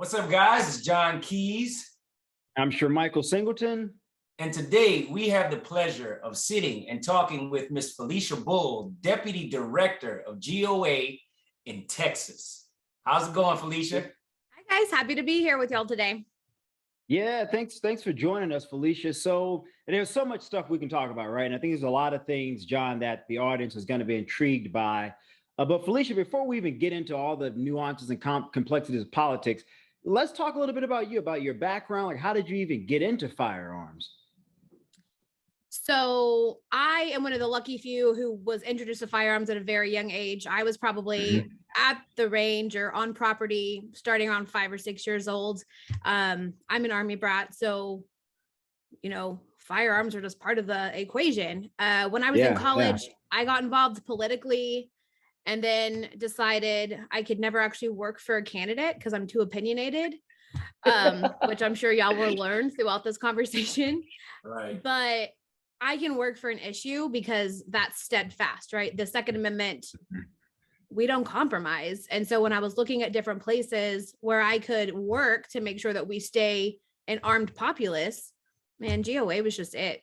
What's up, guys? It's John Keys. I'm sure Michael Singleton. And today we have the pleasure of sitting and talking with Ms. Felisha Bull, Deputy Director of GOA in Texas. How's it going, Felisha? Hi, guys. Happy to be here with y'all today. Yeah, thanks for joining us, Felisha. So there's so much stuff we can talk about, right? And I think there's a lot of things, John, that the audience is going to be intrigued by. But Felisha, before we even get into all the nuances and complexities of politics, let's talk a little bit about you, about your background. Like, how did you even get into firearms? So I am one of the lucky few who was introduced to firearms at a very young age. I was probably at the range or on property starting around 5 or 6 years old. I'm an Army brat, so firearms are just part of the equation. When I was in college, I got involved politically and then decided I could never actually work for a candidate because I'm too opinionated, which I'm sure y'all will learn throughout this conversation. Right. But I can work for an issue because that's steadfast, right? The Second Amendment, we don't compromise. And so when I was looking at different places where I could work to make sure that we stay an armed populace, man, GOA was just it.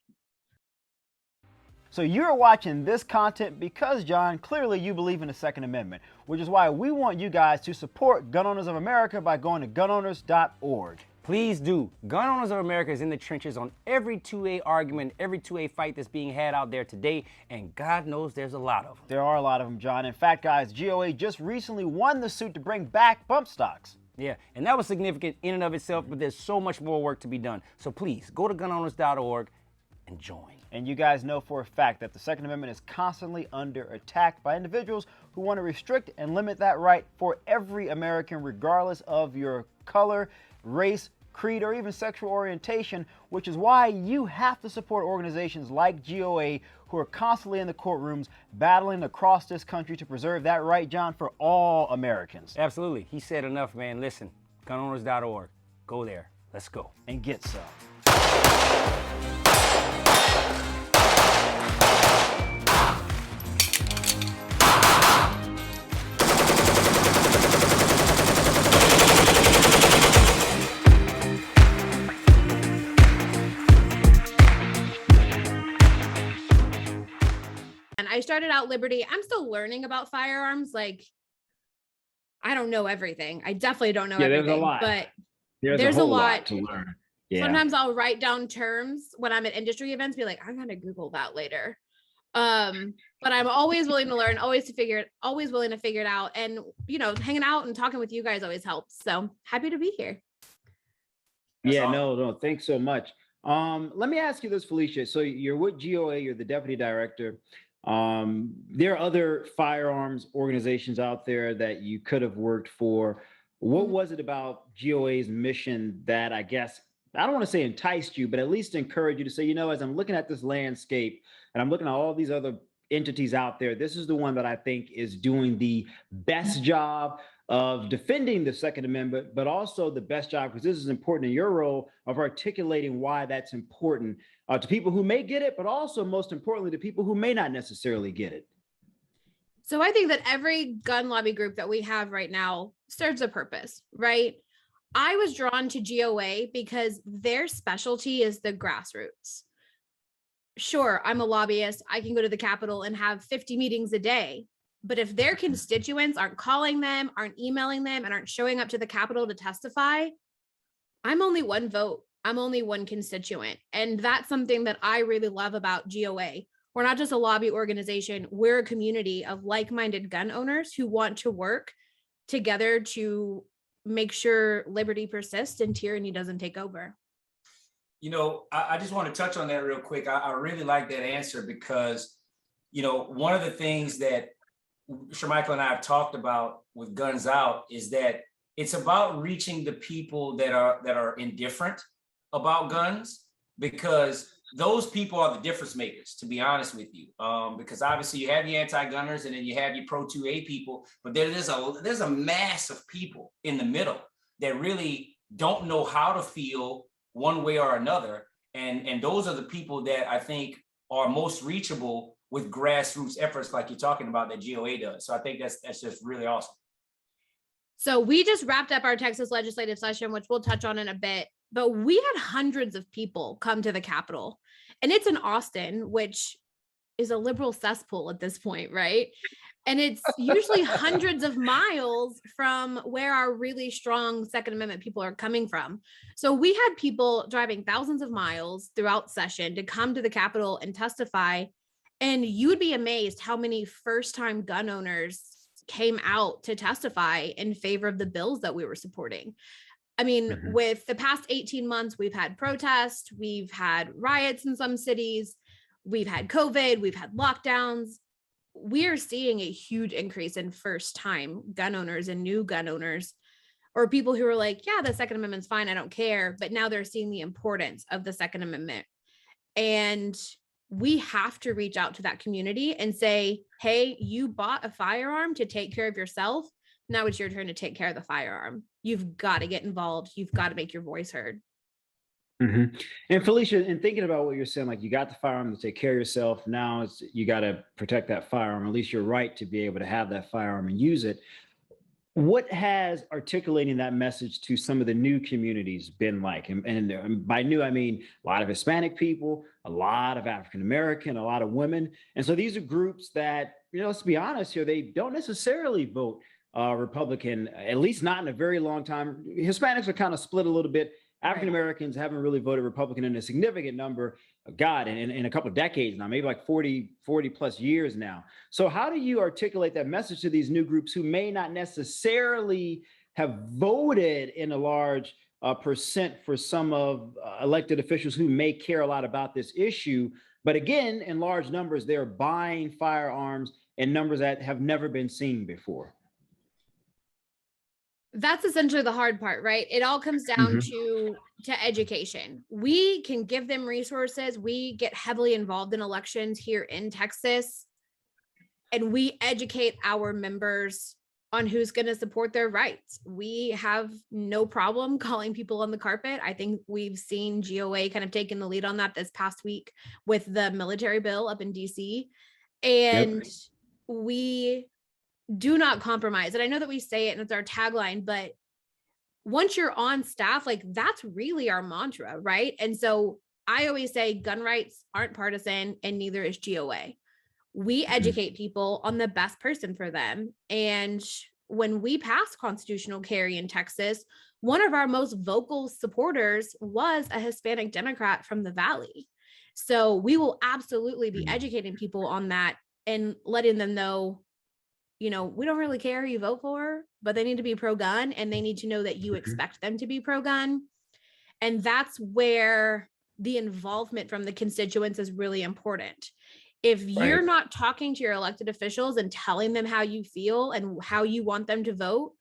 So you're watching this content because, John, clearly you believe in the Second Amendment, which is why we want you guys to support Gun Owners of America by going to gunowners.org. Please do. Gun Owners of America is in the trenches on every 2A argument, every 2A fight that's being had out there today, and God knows there's a lot of them. There are a lot of them, John. In fact, guys, GOA just recently won the suit to bring back bump stocks. Yeah, and that was significant in and of itself, but there's so much more work to be done. So please, go to gunowners.org and join. And you guys know for a fact that the Second Amendment is constantly under attack by individuals who want to restrict and limit that right for every American, regardless of your color, race, creed, or even sexual orientation, which is why you have to support organizations like GOA who are constantly in the courtrooms battling across this country to preserve that right, John, for all Americans. Absolutely. He said enough, man. Listen, gunowners.org. Go there. Let's go. And get some. I started out Liberty. I'm still learning about firearms. Like, I don't know everything. I definitely don't know everything. There's a lot. But there's a lot to learn. Yeah. Sometimes I'll write down terms when I'm at industry events, be like, I'm gonna Google that later. But I'm always willing to learn, always willing to figure it out. And hanging out and talking with you guys always helps. So happy to be here. That's awesome. No, thanks so much. Let me ask you this, Felisha. So you're with GOA, you're the deputy director. There are other firearms organizations out there that you could have worked for. What was it about GOA's mission that, I guess, I don't want to say enticed you, but at least encouraged you to say, as I'm looking at this landscape and I'm looking at all these other entities out there, this is the one that I think is doing the best job of defending the Second Amendment, but also the best job, because this is important in your role of articulating why that's important to people who may get it, but also most importantly to people who may not necessarily get it. So I think that every gun lobby group that we have right now serves a purpose, right? I was drawn to GOA because their specialty is the grassroots. Sure, I'm a lobbyist. I can go to the Capitol and have 50 meetings a day. But if their constituents aren't calling them, aren't emailing them, and aren't showing up to the Capitol to testify, I'm only one vote. I'm only one constituent. And that's something that I really love about GOA. We're not just a lobby organization. We're a community of like-minded gun owners who want to work together to make sure liberty persists and tyranny doesn't take over. I just want to touch on that real quick. I really like that answer because, one of the things that Michael and I have talked about with Guns Out is that it's about reaching the people that are indifferent about guns, because those people are the difference makers, to be honest with you. Because obviously you have your anti-gunners and then you have your pro 2A people, but there's a mass of people in the middle that really don't know how to feel one way or another. And those are the people that I think are most reachable with grassroots efforts like you're talking about that GOA does. So I think that's just really awesome. So we just wrapped up our Texas legislative session, which we'll touch on in a bit, but we had hundreds of people come to the Capitol, and it's in Austin, which is a liberal cesspool at this point, right? And it's usually hundreds of miles from where our really strong Second Amendment people are coming from. So we had people driving thousands of miles throughout session to come to the Capitol and testify. And you would be amazed how many first-time gun owners came out to testify in favor of the bills that we were supporting. I mean, with the past 18 months, we've had protests, we've had riots in some cities, we've had COVID, we've had lockdowns. We are seeing a huge increase in first-time gun owners and new gun owners, or people who are like, yeah, the Second Amendment's fine, I don't care. But now they're seeing the importance of the Second Amendment. And we have to reach out to that community and say, hey, you bought a firearm to take care of yourself. Now it's your turn to take care of the firearm. You've got to get involved. You've got to make your voice heard. And Felisha, in thinking about what you're saying, like you got the firearm to take care of yourself. Now it's you got to protect that firearm. At least you're right to be able to have that firearm and use it. What has articulating that message to some of the new communities been like? And by new, I mean a lot of Hispanic people, a lot of African American, a lot of women. And so these are groups that, let's be honest here, they don't necessarily vote Republican, at least not in a very long time. Hispanics are kind of split a little bit. African Americans haven't really voted Republican in a significant number, in a couple of decades now, maybe like 40 plus years now. So how do you articulate that message to these new groups who may not necessarily have voted in a large percent for some of elected officials who may care a lot about this issue, but again, in large numbers, they're buying firearms in numbers that have never been seen before? That's essentially the hard part, right? It all comes down to education. We can give them resources. We get heavily involved in elections here in Texas, and we educate our members on who's going to support their rights. We have no problem calling people on the carpet. I think we've seen GOA kind of taking the lead on that this past week with the military bill up in DC. And we do not compromise. And I know that we say it and it's our tagline, but once you're on staff, like that's really our mantra, right? And so I always say gun rights aren't partisan and neither is GOA. We educate people on the best person for them. And when we passed constitutional carry in Texas, one of our most vocal supporters was a Hispanic Democrat from the Valley. So we will absolutely be educating people on that and letting them know, we don't really care who you vote for, but they need to be pro-gun and they need to know that you expect them to be pro-gun. And that's where the involvement from the constituents is really important. If you're not talking to your elected officials and telling them how you feel and how you want them to vote,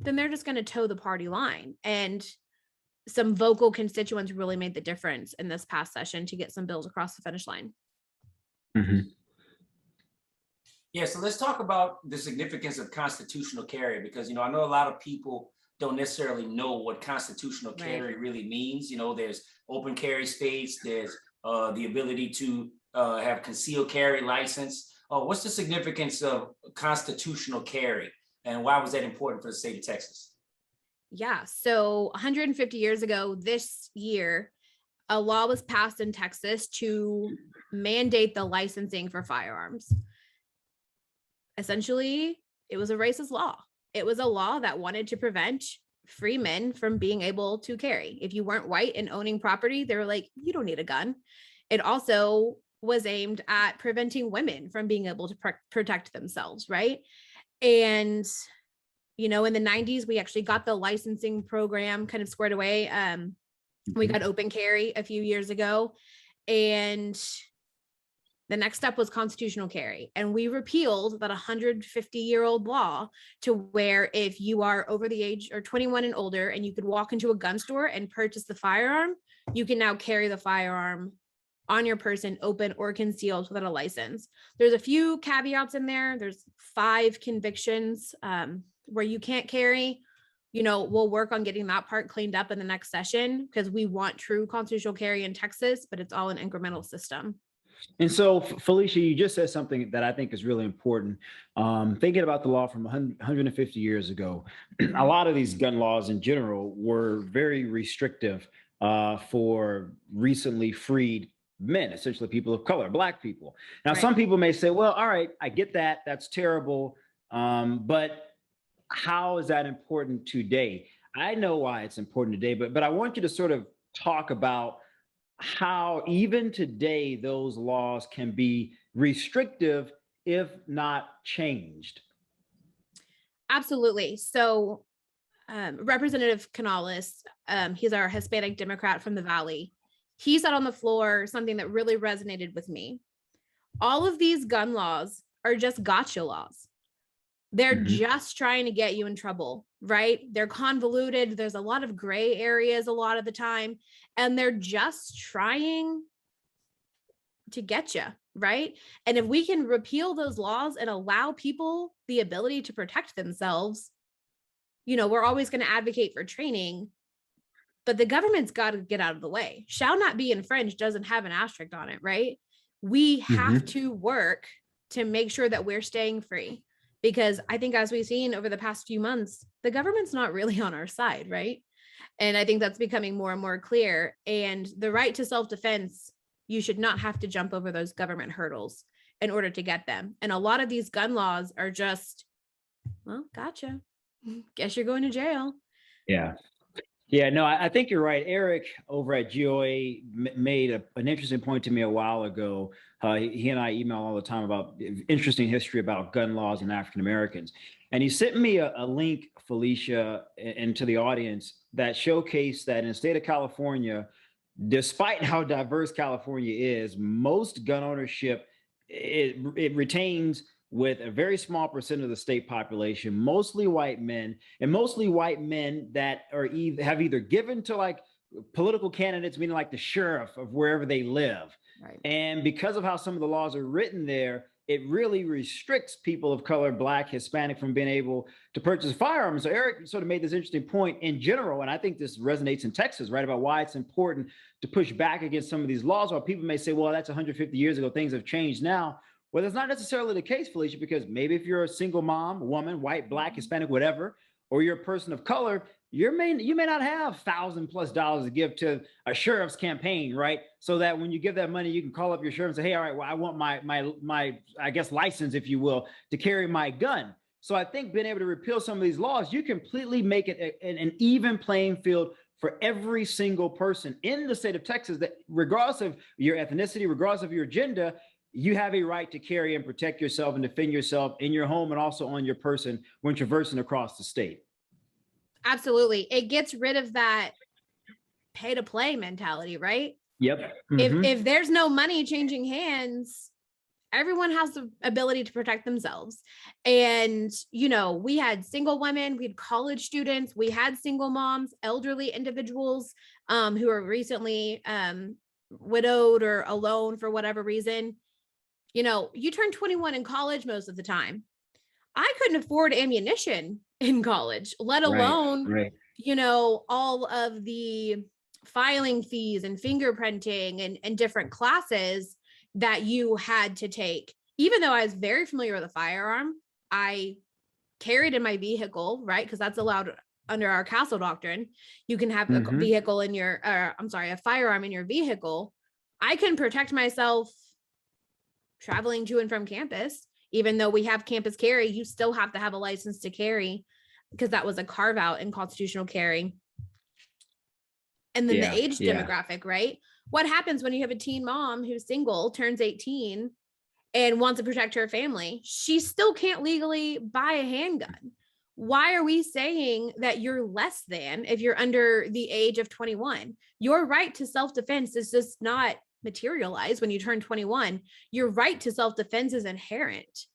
then they're just going to toe the party line. And some vocal constituents really made the difference in this past session to get some bills across the finish line. Yeah, so let's talk about the significance of constitutional carry, because, I know a lot of people don't necessarily know what constitutional carry really means. There's open carry states, there's the ability to have concealed carry license. What's the significance of constitutional carry and why was that important for the state of Texas? Yeah, so 150 years ago this year, a law was passed in Texas to mandate the licensing for firearms. Essentially, it was a racist law. It was a law that wanted to prevent free men from being able to carry. If you weren't white and owning property, they were like, you don't need a gun. It also was aimed at preventing women from being able to protect themselves, right? And, in the 90s, we actually got the licensing program kind of squared away. We got open carry a few years ago. And the next step was constitutional carry. And we repealed that 150-year-old law to where if you are over the age or 21 and older and you could walk into a gun store and purchase the firearm, you can now carry the firearm on your person, open or concealed without a license. There's a few caveats in there. There's 5 convictions where you can't carry. We'll work on getting that part cleaned up in the next session because we want true constitutional carry in Texas, but it's all an incremental system. And so, Felicia, you just said something that I think is really important. Thinking about the law from 150 years ago, a lot of these gun laws in general were very restrictive for recently freed men, essentially people of color, Black people. Now, Right. some people may say, well, all right, I get that. That's terrible. But how is that important today? I know why it's important today, but I want you to sort of talk about how even today those laws can be restrictive if not changed. Absolutely. So Representative Canales, he's our Hispanic Democrat from the Valley. He said on the floor something that really resonated with me. All of these gun laws are just gotcha laws. They're just trying to get you in trouble, right? They're convoluted. There's a lot of gray areas a lot of the time, and they're just trying to get you, right? And if we can repeal those laws and allow people the ability to protect themselves, we're always going to advocate for training, but the government's got to get out of the way. Shall not be infringed doesn't have an asterisk on it, right? We have to work to make sure that we're staying free, because I think as we've seen over the past few months, the government's not really on our side, right? And I think that's becoming more and more clear. And the right to self-defense, you should not have to jump over those government hurdles in order to get them. And a lot of these gun laws are just, well, gotcha. Guess you're going to jail. Yeah. Yeah, no, I think you're right. Eric over at GOA made an interesting point to me a while ago. He and I email all the time about interesting history about gun laws and African Americans. And he sent me a link, Felicia, and to the audience that showcased that in the state of California, despite how diverse California is, most gun ownership, it retains with a very small percent of the state population, mostly white men, and mostly white men that are have either given to like political candidates, meaning like the sheriff of wherever they live. Right. And because of how some of the laws are written there, it really restricts people of color, Black, Hispanic, from being able to purchase firearms. So Eric sort of made this interesting point in general, and I think this resonates in Texas, right, about why it's important to push back against some of these laws. While people may say, well, that's 150 years ago, things have changed now. Well, that's not necessarily the case, Felicia, because maybe if you're a single mom, woman, white, Black, Hispanic, whatever, or you're a person of color, you may not have $1,000+ to give to a sheriff's campaign, right? So that when you give that money, you can call up your sheriff and say, hey, all right, well, I want my I guess license, if you will, to carry my gun. So I think being able to repeal some of these laws, you completely make it an even playing field for every single person in the state of Texas, that regardless of your ethnicity, regardless of your gender, you have a right to carry and protect yourself and defend yourself in your home and also on your person when traversing across the state. Absolutely. It gets rid of that pay to play mentality, right? Yep. If there's no money changing hands, everyone has the ability to protect themselves. And, we had single women, we had college students, we had single moms, elderly individuals who are recently widowed or alone for whatever reason. You turn 21 in college most of the time. I couldn't afford ammunition in college, let alone, all of the filing fees and fingerprinting and different classes that you had to take. Even though I was very familiar with a firearm, I carried in my vehicle, right? Because that's allowed under our castle doctrine. You can have a vehicle in your, a firearm in your vehicle. I can protect myself traveling to and from campus. Even though we have campus carry, you still have to have a license to carry, because that was a carve out in constitutional carry. And then the age demographic, right? What happens when you have a teen mom who's single, turns 18 and wants to protect her family? She still can't legally buy a handgun. Why are we saying that you're less than if you're under the age of 21? Your right to self-defense is just not materialized when you turn 21. Your right to self-defense is inherent.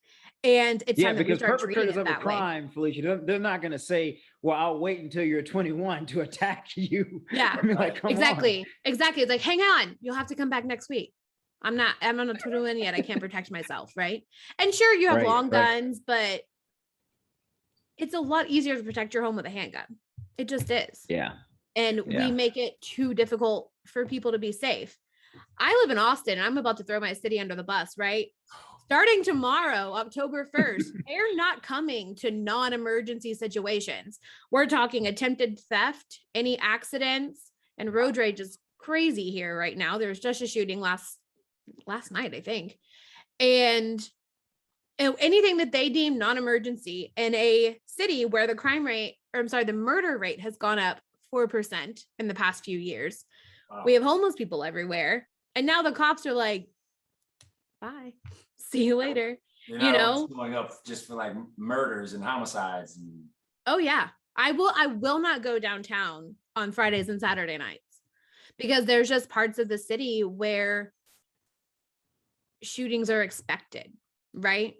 And it's time that we start treating it that way. Because perpetrators of a crime, Felicia, they're not going to say, well, I'll wait until you're 21 to attack you. Yeah, I mean, like, come exactly. on. Exactly. It's like, hang on, you'll have to come back next week. I'm not 21 yet. I can't protect myself, right? And sure, you have long guns, but it's a lot easier to protect your home with a handgun. It just is. Yeah. And we make it too difficult for people to be safe. I live in Austin and I'm about to throw my city under the bus, right? Starting tomorrow, October 1st, they're not coming to non-emergency situations. We're talking attempted theft, any accidents, and road rage is crazy here right now. There's just a shooting last night, I think. And anything that they deem non-emergency in a city where the crime rate, or I'm sorry, the murder rate has gone up 4% in the past few years. Wow. We have homeless people everywhere. And now the cops are like, bye, see you later. You know, going up just for like murders and homicides. And... Oh yeah. I will not go downtown on Fridays and Saturday nights because there's just parts of the city where shootings are expected, right?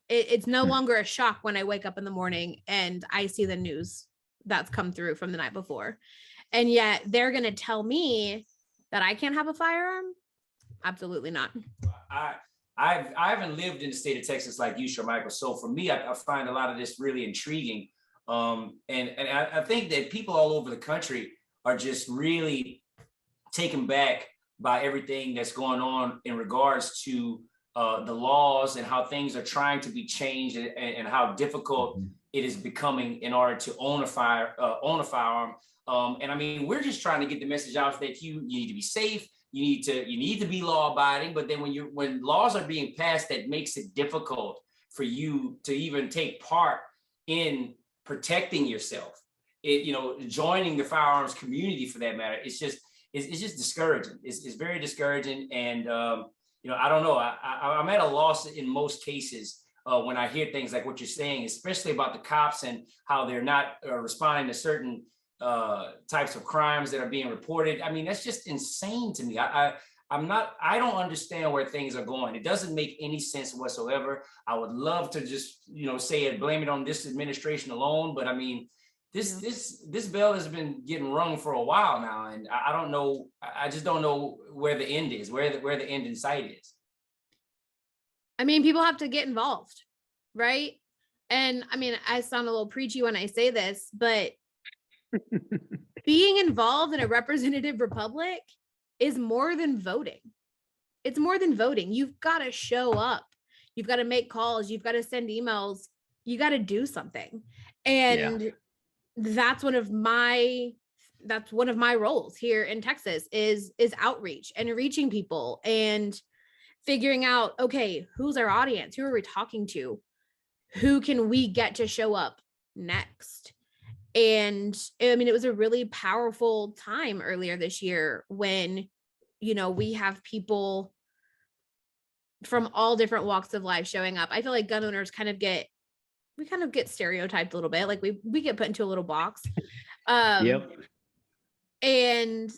It's no longer a shock when I wake up in the morning and I see the news that's come through from the night before. And yet they're going to tell me that I can't have a firearm? Absolutely not. I haven't lived in the state of Texas like you, Sharmichael. So for me, I find a lot of this really intriguing. And I think that people all over the country are just really taken back by everything that's going on in regards to the laws and how things are trying to be changed and how difficult it is becoming in order to own a firearm. And I mean, we're just trying to get the message out that you need to be safe. You need to be law abiding. But then when laws are being passed that makes it difficult for you to even take part in protecting yourself, joining the firearms community for that matter, it's just discouraging. It's very discouraging. And I don't know. I'm at a loss in most cases when I hear things like what you're saying, especially about the cops and how they're not responding to certain types of crimes that are being reported. I mean, that's just insane to me. I don't understand where things are going. It doesn't make any sense whatsoever. I would love to just, say it, blame it on this administration alone. But I mean, this bell has been getting rung for a while now. And I don't know. I just don't know where the end is, where the end in sight is. I mean, people have to get involved, right? And I mean, I sound a little preachy when I say this, but being involved in a representative republic is more than voting. It's more than voting. You've got to show up. You've got to make calls. You've got to send emails. You got to do something. And that's one of my roles here in Texas is outreach and reaching people and figuring out, okay, who's our audience? Who are we talking to? Who can we get to show up next? And I mean, it was a really powerful time earlier this year when, we have people from all different walks of life showing up. I feel like gun owners kind of get stereotyped a little bit. Like we get put into a little box. Yep. And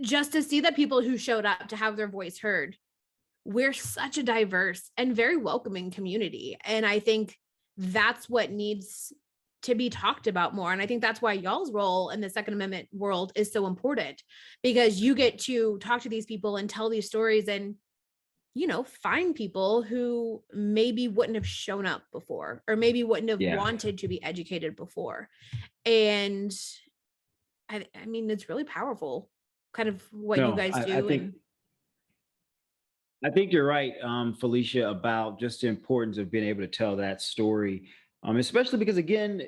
just to see that people who showed up to have their voice heard, we're such a diverse and very welcoming community. And I think that's what needs to be talked about more. And I think that's why y'all's role in the Second Amendment world is so important, because you get to talk to these people and tell these stories and, find people who maybe wouldn't have shown up before, or maybe wouldn't have wanted to be educated before. And I mean, it's really powerful kind of what you guys do. I think you're right, Felisha, about just the importance of being able to tell that story. Especially because, again,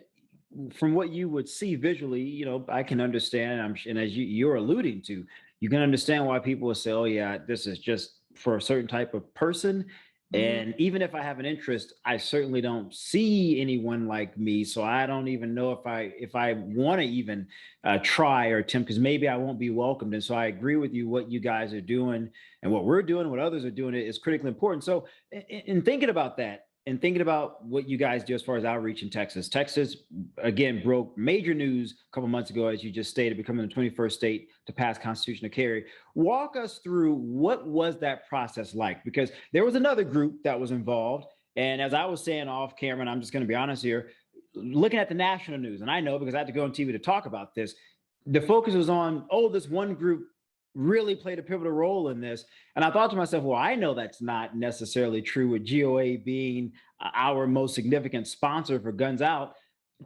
from what you would see visually, I can understand, and as you're alluding to, you can understand why people will say, oh, yeah, this is just for a certain type of person. And even if I have an interest, I certainly don't see anyone like me. So I don't even know if I want to even try or attempt, because maybe I won't be welcomed. And so I agree with you. What you guys are doing and what we're doing, what others are doing is critically important. So in thinking about that, and thinking about what you guys do as far as outreach in Texas, again, broke major news a couple months ago, as you just stated, becoming the 21st state to pass constitutional carry. Walk us through, what was that process like? Because there was another group that was involved. And as I was saying off camera, and I'm just going to be honest here, looking at the national news, and I know because I had to go on TV to talk about this, the focus was on, this one group really played a pivotal role in this. And I thought to myself, well, I know that's not necessarily true, with GOA being our most significant sponsor for Guns Out.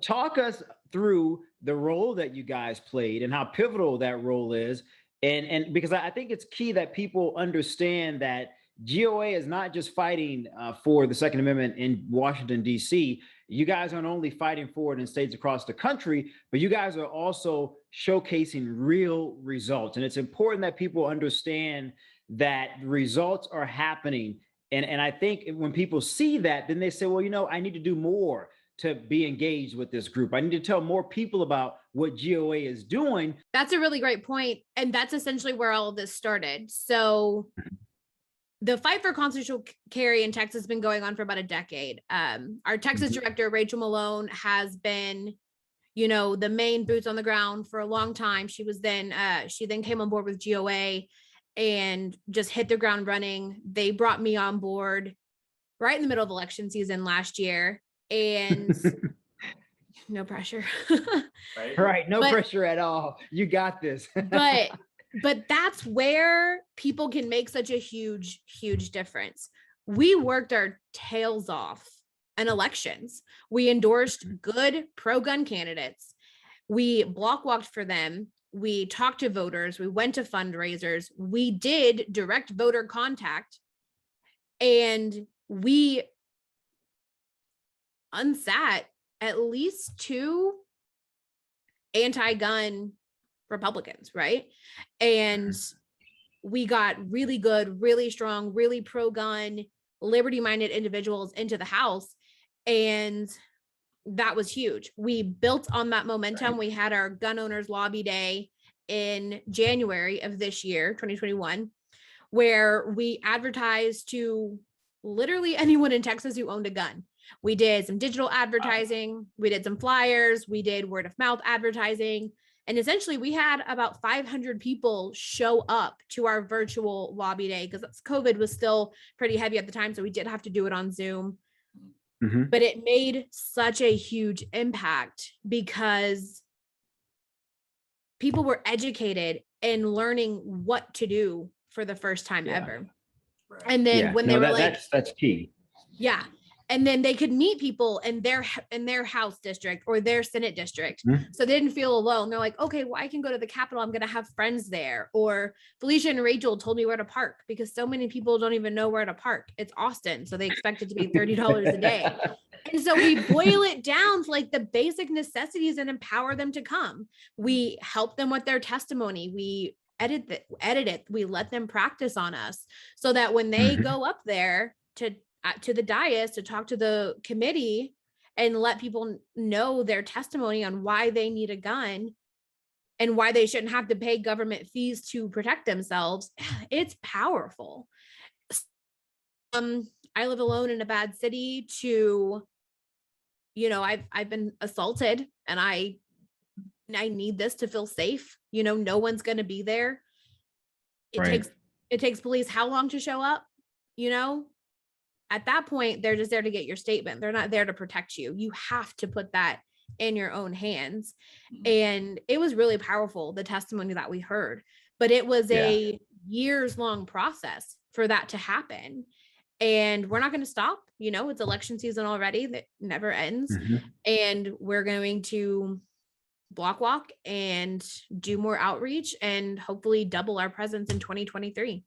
Talk us through the role that you guys played and how pivotal that role is, And because I think it's key that people understand that GOA is not just fighting for the Second Amendment in Washington, D.C. You guys aren't only fighting for it in states across the country, but you guys are also showcasing real results. And it's important that people understand that results are happening. And I think when people see that, then they say, well, I need to do more to be engaged with this group. I need to tell more people about what GOA is doing. That's a really great point. And that's essentially where all of this started. So the fight for constitutional carry in Texas has been going on for about a decade. Our Texas director, Rachel Malone, has been, the main boots on the ground for a long time. She then came on board with GOA and just hit the ground running. They brought me on board right in the middle of election season last year. And no pressure. Right. No pressure at all. You got this. but that's where people can make such a huge, huge difference. We worked our tails off in elections. We endorsed good pro-gun candidates. We block walked for them. We talked to voters. We went to fundraisers. We did direct voter contact. And we unsat at least 2 anti-gun Republicans, right? And we got really good, really strong, really pro-gun, liberty-minded individuals into the House. And that was huge. We built on that momentum. Right. We had our gun owners lobby day in January of this year, 2021, where we advertised to literally anyone in Texas who owned a gun. We did some digital advertising. We did some flyers. We did word of mouth advertising. And essentially we had about 500 people show up to our virtual lobby day because COVID was still pretty heavy at the time. So we did have to do it on Zoom. But it made such a huge impact because people were educated and learning what to do for the first time ever. Right. And then when they were that's key. Yeah. And then they could meet people in their House district or their Senate district. So they didn't feel alone. They're like, okay, well, I can go to the Capitol. I'm going to have friends there. Or Felisha and Rachel told me where to park because so many people don't even know where to park. It's Austin. So they expect it to be $30 a day. And so we boil it down to like the basic necessities and empower them to come. We help them with their testimony. We edit it. We let them practice on us so that when they go up there to the dais to talk to the committee and let people know their testimony on why they need a gun and why they shouldn't have to pay government fees to protect themselves. It's powerful. I live alone in a bad city to, I've been assaulted and I need this to feel safe. No one's going to be there. It takes police how long to show up? At that point, they're just there to get your statement. They're not there to protect you. You have to put that in your own hands. And it was really powerful, the testimony that we heard, but it was a years-long process for that to happen. And we're not going to stop. It's election season already. That never ends. And we're going to block walk and do more outreach and hopefully double our presence in 2023.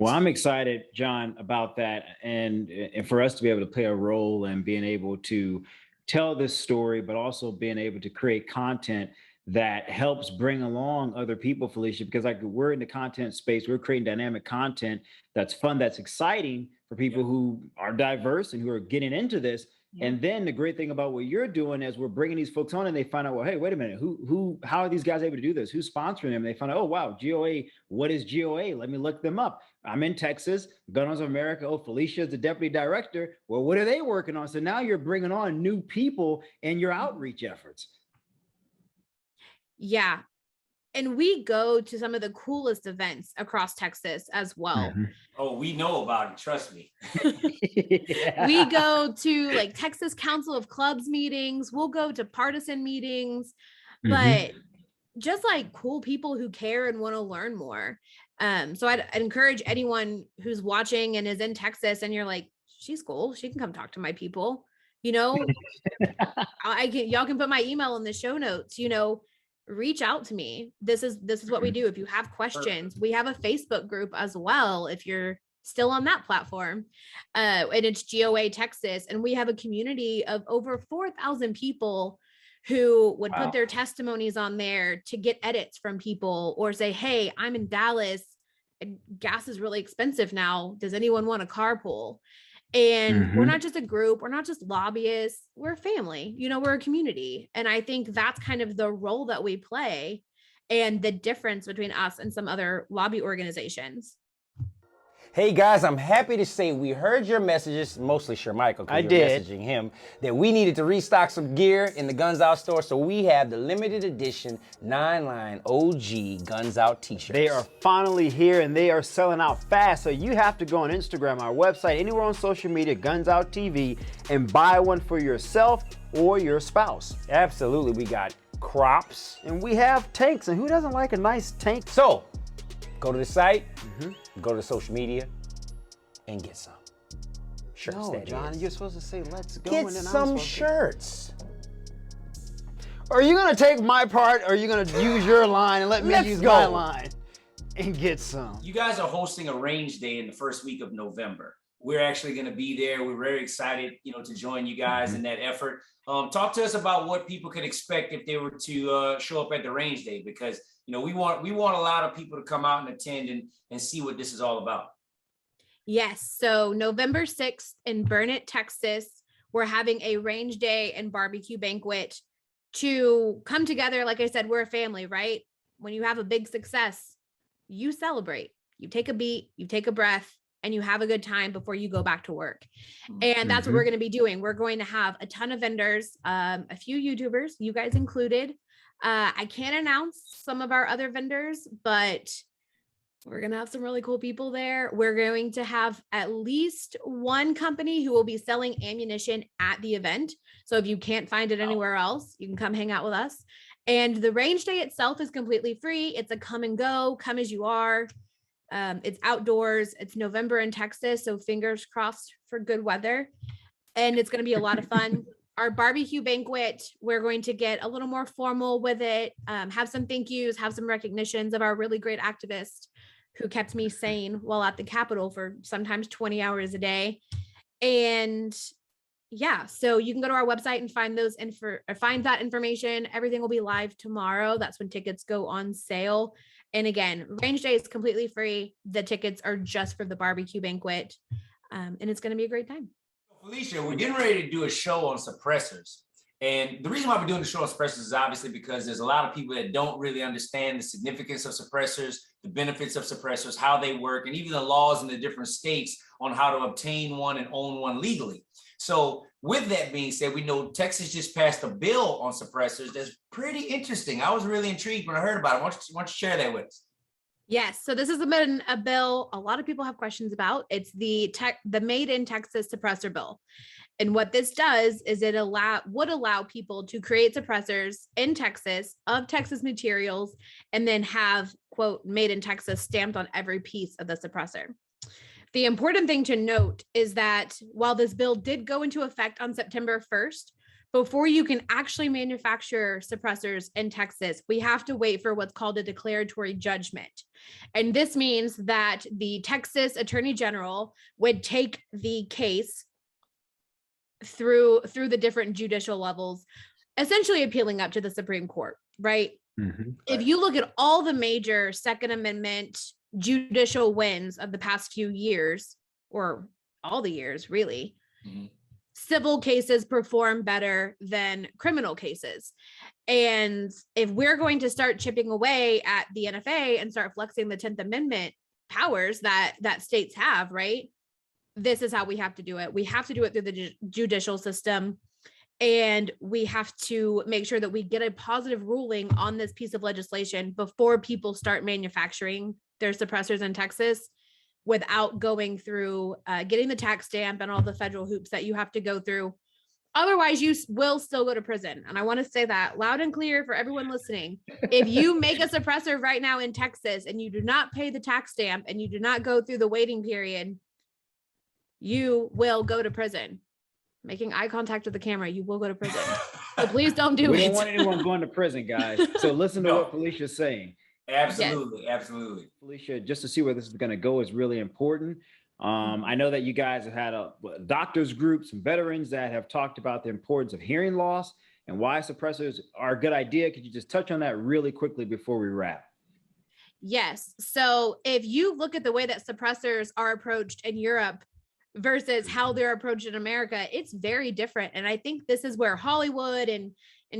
Well, I'm excited, John, about that. And for us to be able to play a role in being able to tell this story, but also being able to create content that helps bring along other people, Felisha, because we're in the content space, we're creating dynamic content that's fun, that's exciting for people who are diverse and who are getting into this. And then the great thing about what you're doing is we're bringing these folks on and they find out, well, hey, wait a minute, how are these guys able to do this? Who's sponsoring them? And they find out, oh, wow, GOA, what is GOA? Let me look them up. I'm in Texas, Gun Owners of America. Oh, Felisha is the deputy director. Well, what are they working on? So now you're bringing on new people in your outreach efforts. Yeah. And we go to some of the coolest events across Texas as well. Oh, we know about it. Trust me. We go to like Texas Council of Clubs meetings. We'll go to partisan meetings, but just like cool people who care and want to learn more. So I'd encourage anyone who's watching and is in Texas and you're like, she's cool. She can come talk to my people. Y'all can put my email in the show notes, reach out to me. This is what we do. If you have questions, we have a Facebook group as well, if you're still on that platform, and it's GOA Texas, and we have a community of over 4,000 people who would put their testimonies on there to get edits from people, or say, hey, I'm in Dallas and gas is really expensive now, does anyone want a carpool? And we're not just a group, we're not just lobbyists, we're a family, we're a community. And I think that's kind of the role that we play, and the difference between us and some other lobby organizations. Hey guys, I'm happy to say we heard your messages, mostly Shermichael, because you're messaging him, that we needed to restock some gear in the Guns Out store. So we have the limited edition 9-line OG Guns Out t-shirts. They are finally here, and they are selling out fast. So you have to go on Instagram, our website, anywhere on social media, GunsOutTV, and buy one for yourself or your spouse. Absolutely. We got crops. And we have tanks, and who doesn't like a nice tank? So go to the site, go to the social media, and get some shirts. No, John, you're supposed to say, let's go. Get and then some shirts. Are you going to take my part, or are you going to use your line and let me use my line and get some? You guys are hosting a range day in the first week of November. We're actually going to be there. We're very excited, to join you guys in that effort. Talk to us about what people could expect if they were to show up at the range day, because we want a lot of people to come out and attend and see what this is all about. Yes. So November 6th in Burnett, Texas, we're having a range day and barbecue banquet to come together. Like I said, we're a family, right? When you have a big success, you celebrate, you take a beat, you take a breath, and you have a good time before you go back to work. And that's what we're going to be doing. We're going to have a ton of vendors, a few YouTubers, you guys included. I can't announce some of our other vendors, but we're going to have some really cool people there. We're going to have at least one company who will be selling ammunition at the event. So if you can't find it anywhere else, you can come hang out with us. And the range day itself is completely free. It's a come and go, come as you are. It's outdoors. It's November in Texas, so fingers crossed for good weather. And it's going to be a lot of fun. Our barbecue banquet, we're going to get a little more formal with it, have some thank yous, have some recognitions of our really great activist who kept me sane while at the Capitol for sometimes 20 hours a day. And yeah, so you can go to our website and find find that information. Everything will be live tomorrow. That's when tickets go on sale. And again, range day is completely free. The tickets are just for the barbecue banquet. And it's going to be a great time. Felisha, we're getting ready to do a show on suppressors. And the reason why we're doing the show on suppressors is obviously because there's a lot of people that don't really understand the significance of suppressors, the benefits of suppressors, how they work, and even the laws in the different states on how to obtain one and own one legally. So with that being said, we know Texas just passed a bill on suppressors that's pretty interesting. I was really intrigued when I heard about it. Why don't you share that with us? Yes. So this has been a bill a lot of people have questions about. It's the Made in Texas Suppressor Bill. And what this does is it would allow people to create suppressors in Texas of Texas materials and then have, quote, made in Texas stamped on every piece of the suppressor. The important thing to note is that while this bill did go into effect on September 1st, before you can actually manufacture suppressors in Texas, we have to wait for what's called a declaratory judgment. And this means that the Texas Attorney General would take the case through the different judicial levels, essentially appealing up to the Supreme Court, right? If you look at all the major Second Amendment judicial wins of the past few years, or all the years really, civil cases perform better than criminal cases. And if we're going to start chipping away at the NFA and start flexing the 10th Amendment powers that states have, right? This is how we have to do it. We have to do it through the judicial system. And we have to make sure that we get a positive ruling on this piece of legislation before people start manufacturing their suppressors in Texas without going through getting the tax stamp and all the federal hoops that you have to go through. Otherwise, you will still go to prison. And I want to say that loud and clear for everyone listening. If you make a suppressor right now in Texas and you do not pay the tax stamp and you do not go through the waiting period, you will go to prison. Making eye contact with the camera, you will go to prison. So please don't do it. We don't want anyone going to prison, guys. So listen to No. what Felicia's saying. Absolutely, absolutely. Felicia, just to see where this is going to go is really important. I know that you guys have had doctors groups and veterans that have talked about the importance of hearing loss and why suppressors are a good idea. Could you just touch on that really quickly before we wrap? Yes. So if you look at the way that suppressors are approached in Europe versus how they're approached in America, it's very different. And I think this is where Hollywood and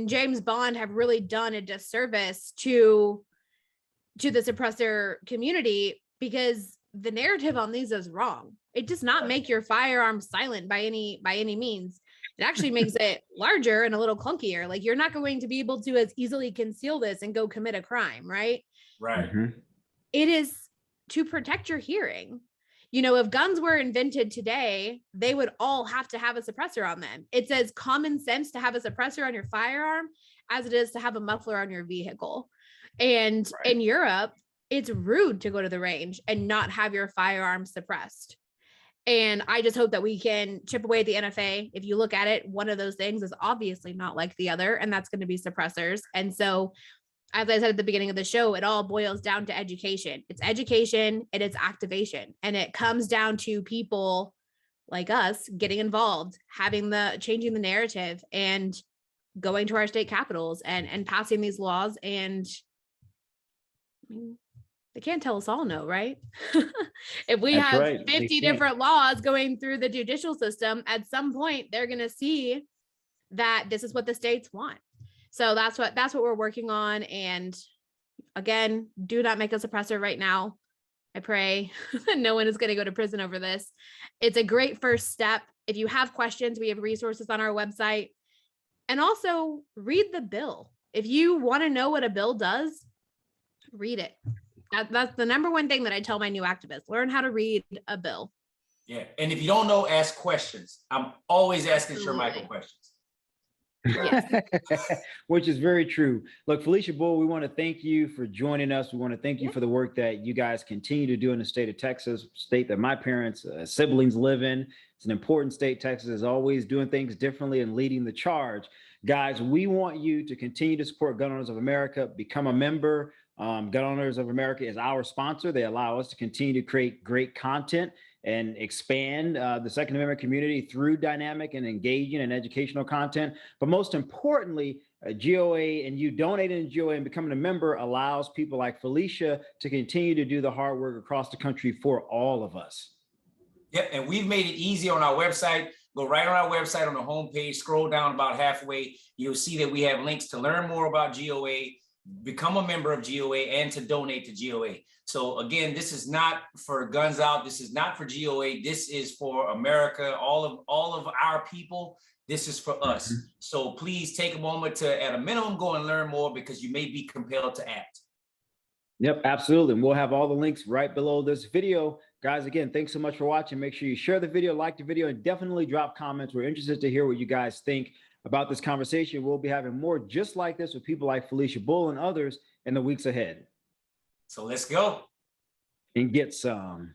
James Bond have really done a disservice to the suppressor community, because the narrative on these is wrong. It does not make your firearm silent by any means. It actually makes it larger and a little clunkier. Like, you're not going to be able to as easily conceal this and go commit a crime, right? Right. It is to protect your hearing. You know, if guns were invented today, they would all have to have a suppressor on them. It's as common sense to have a suppressor on your firearm as it is to have a muffler on your vehicle. And in Europe, it's rude to go to the range and not have your firearm suppressed. And I just hope that we can chip away at the NFA. If you look at it, one of those things is obviously not like the other, and that's going to be suppressors. And so, as I said at the beginning of the show, it all boils down to education. It's education and it's activation. And it comes down to people like us getting involved, changing the narrative, and going to our state capitals and passing these laws. And I mean, they can't tell us all no, right? If we have 50 different laws going through the judicial system, at some point they're going to see that this is what the states want. So that's what we're working on. And again, do not make a suppressor right now. I pray no one is going to go to prison over this. It's a great first step. If you have questions, we have resources on our website. And also read the bill. If you want to know what a bill does, read it. That's the number one thing that I tell my new activists: learn how to read a bill. Yeah. And if you don't know, ask questions. I'm always asking Shermichael questions. Yes. Which is very true. Look, Felisha Bull, we want to thank you for joining us. We want to thank you for the work that you guys continue to do in the state of Texas, state that my parents, siblings live in. It's an important state. Texas is always doing things differently and leading the charge. Guys, we want you to continue to support Gun Owners of America. Become a member. Gun Owners of America is our sponsor. They allow us to continue to create great content and expand the Second Amendment community through dynamic and engaging and educational content. But most importantly, GOA, and you donating to GOA and becoming a member allows people like Felisha to continue to do the hard work across the country for all of us. Yep, and we've made it easy on our website. Go right on our website on the homepage, scroll down about halfway. You'll see that we have links to learn more about GOA, become a member of GOA, and to donate to GOA. So again, this is not for Guns Out. This is not for GOA. This is for America, all of our people. This is for us. So please take a moment to, at a minimum, go and learn more, because you may be compelled to act. Yep, absolutely. And we'll have all the links right below this video. Guys, again, thanks so much for watching. Make sure you share the video, like the video, and definitely drop comments. We're interested to hear what you guys think about this conversation. We'll be having more just like this with people like Felisha Bull and others in the weeks ahead. So let's go. And get some.